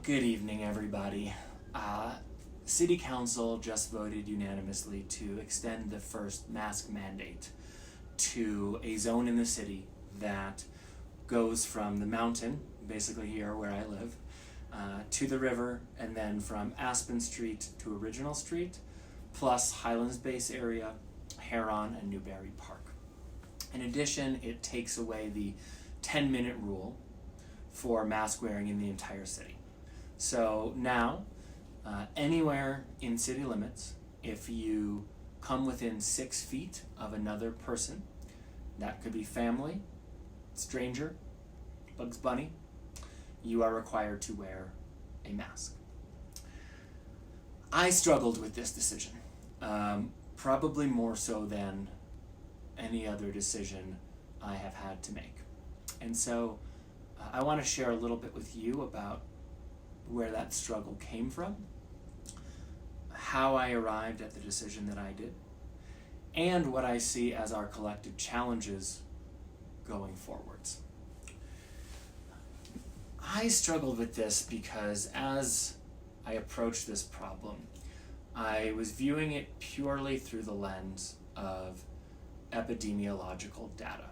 Good evening, everybody. City Council just voted unanimously to extend the first mask mandate to a zone in the city that goes from the mountain, basically here where I live, to the river, and then from Aspen Street to Original Street, plus Highlands Base area, Heron, and Newbury Park. In addition, it takes away the 10-minute rule for mask wearing in the entire city. So now, anywhere in city limits, if you come within 6 feet of another person, that could be family, stranger, Bugs Bunny, you are required to wear a mask. I struggled with this decision, probably more so than any other decision I have had to make. And so I want to share a little bit with you about where that struggle came from, how I arrived at the decision that I did, and what I see as our collective challenges going forwards. I struggled with this because as I approached this problem, I was viewing it purely through the lens of epidemiological data.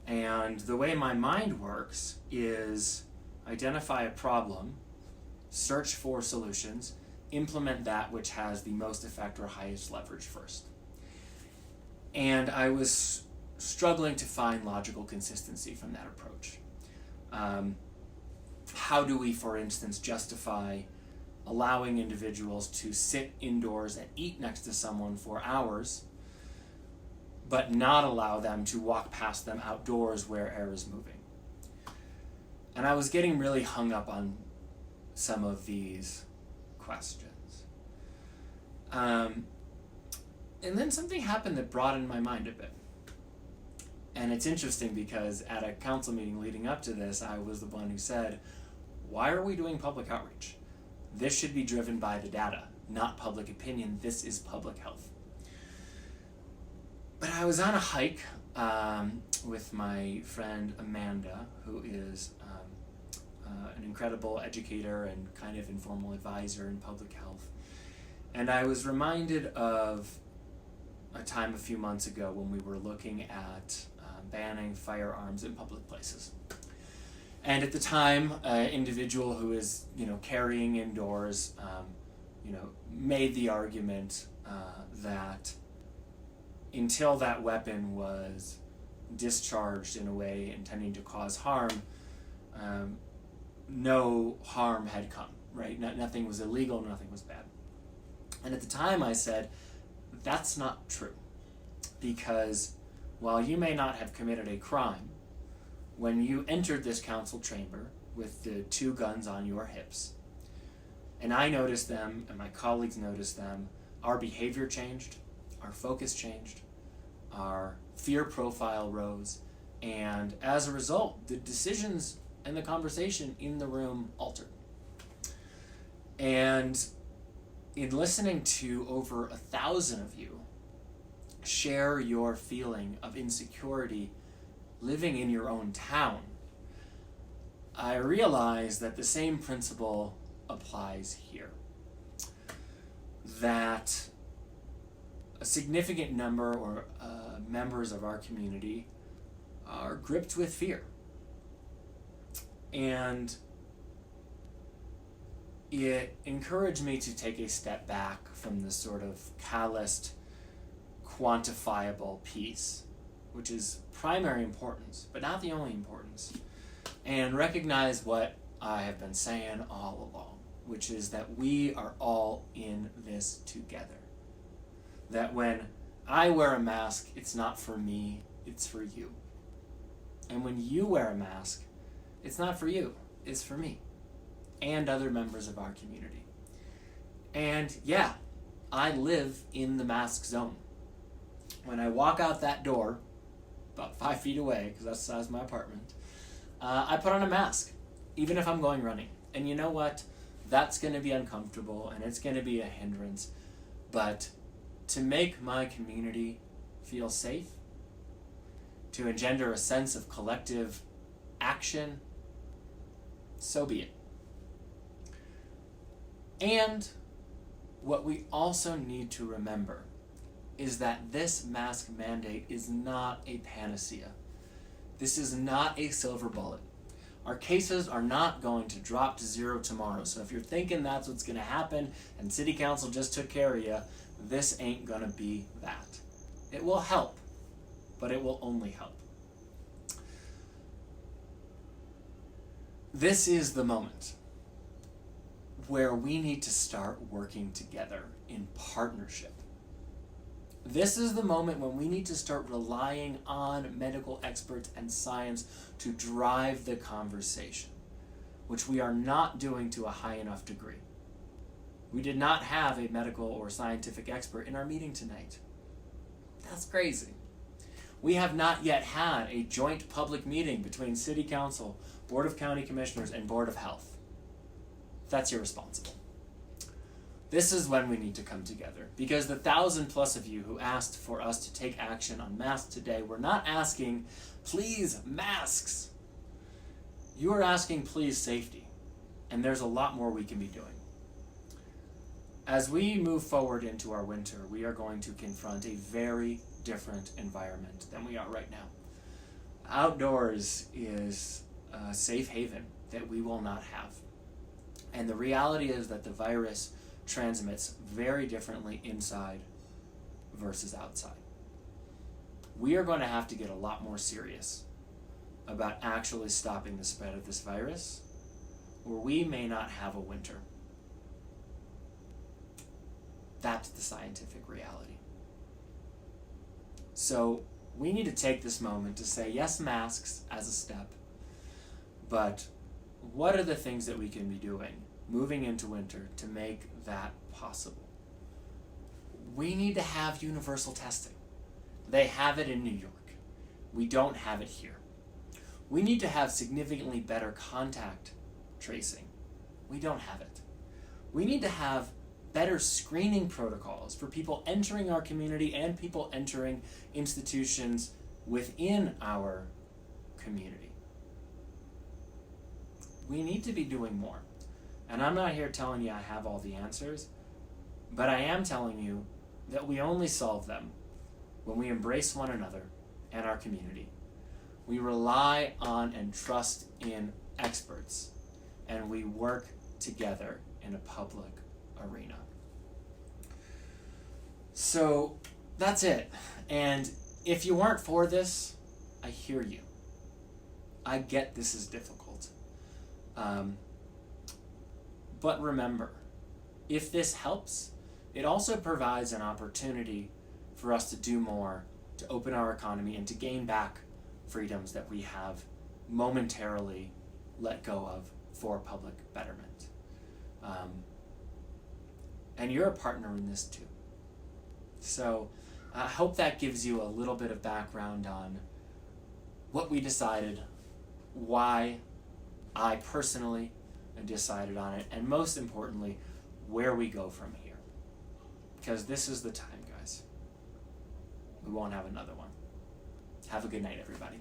And the way my mind works is identify a problem, search for solutions, implement that which has the most effect or highest leverage first. And I was struggling to find logical consistency from that approach. How do we, for instance, justify allowing individuals to sit indoors and eat next to someone for hours, but not allow them to walk past them outdoors where air is moving? And I was getting really hung up on some of these questions. And then something happened that broadened my mind a bit. And it's interesting because at a council meeting leading up to this, I was the one who said, why are we doing public outreach? This should be driven by the data, not public opinion. This is public health. But I was on a hike with my friend Amanda, who is an incredible educator and kind of informal advisor in public health. And I was reminded of a time a few months ago when we were looking at banning firearms in public places. And at the time, an individual who is, carrying indoors, made the argument that until that weapon was discharged in a way intending to cause harm, no harm had come, right? Nothing was illegal, nothing was bad. And at the time I said, that's not true. Because while you may not have committed a crime, when you entered this council chamber with the 2 guns on your hips, and I noticed them and my colleagues noticed them, our behavior changed, our focus changed, our fear profile rose, and as a result, the decisions and the conversation in the room altered. And in listening to over 1,000 of you share your feeling of insecurity living in your own town, I realized that the same principle applies here. That a significant number or members of our community are gripped with fear. And it encouraged me to take a step back from this sort of calloused, quantifiable piece, which is primary importance, but not the only importance, and recognize what I have been saying all along, which is that we are all in this together. That when I wear a mask, it's not for me, it's for you. And when you wear a mask, it's not for you, it's for me and other members of our community. And yeah, I live in the mask zone. When I walk out that door, about 5 feet away, because that's the size of my apartment, I put on a mask, even if I'm going running. And you know what? That's going to be uncomfortable and it's going to be a hindrance. But to make my community feel safe, to engender a sense of collective action, so be it. And what we also need to remember is that this mask mandate is not a panacea. This is not a silver bullet. Our cases are not going to drop to 0 tomorrow. So if you're thinking that's what's going to happen and City Council just took care of you, this ain't going to be that. It will help, but it will only help. This is the moment where we need to start working together in partnership. This is the moment when we need to start relying on medical experts and science to drive the conversation, which we are not doing to a high enough degree. We did not have a medical or scientific expert in our meeting tonight. That's crazy. We have not yet had a joint public meeting between City Council, Board of County Commissioners, and Board of Health. That's irresponsible. This is when we need to come together, because the 1,000+ of you who asked for us to take action on masks today were not asking, please, masks. You are asking, please, safety. And there's a lot more we can be doing. As we move forward into our winter, we are going to confront a very different environment than we are right now. Outdoors is a safe haven that we will not have. And the reality is that the virus transmits very differently inside versus outside. We are going to have to get a lot more serious about actually stopping the spread of this virus, or we may not have a winter. That's the scientific reality. So we need to take this moment to say, yes, masks as a step, but what are the things that we can be doing moving into winter to make that possible? We need to have universal testing. They have it in New York. We don't have it here. We need to have significantly better contact tracing. We don't have it. We need to have better screening protocols for people entering our community and people entering institutions within our community. We need to be doing more. And I'm not here telling you I have all the answers, but I am telling you that we only solve them when we embrace one another and our community. We rely on and trust in experts, and we work together in a public arena. So that's it. And if you weren't for this, I hear you. I get this is difficult. But remember, if this helps, it also provides an opportunity for us to do more, to open our economy, and to gain back freedoms that we have momentarily let go of for public betterment. And you're a partner in this too. So I hope that gives you a little bit of background on what we decided, why I personally decided on it, and most importantly, where we go from here. Because this is the time, guys. We won't have another one. Have a good night, everybody.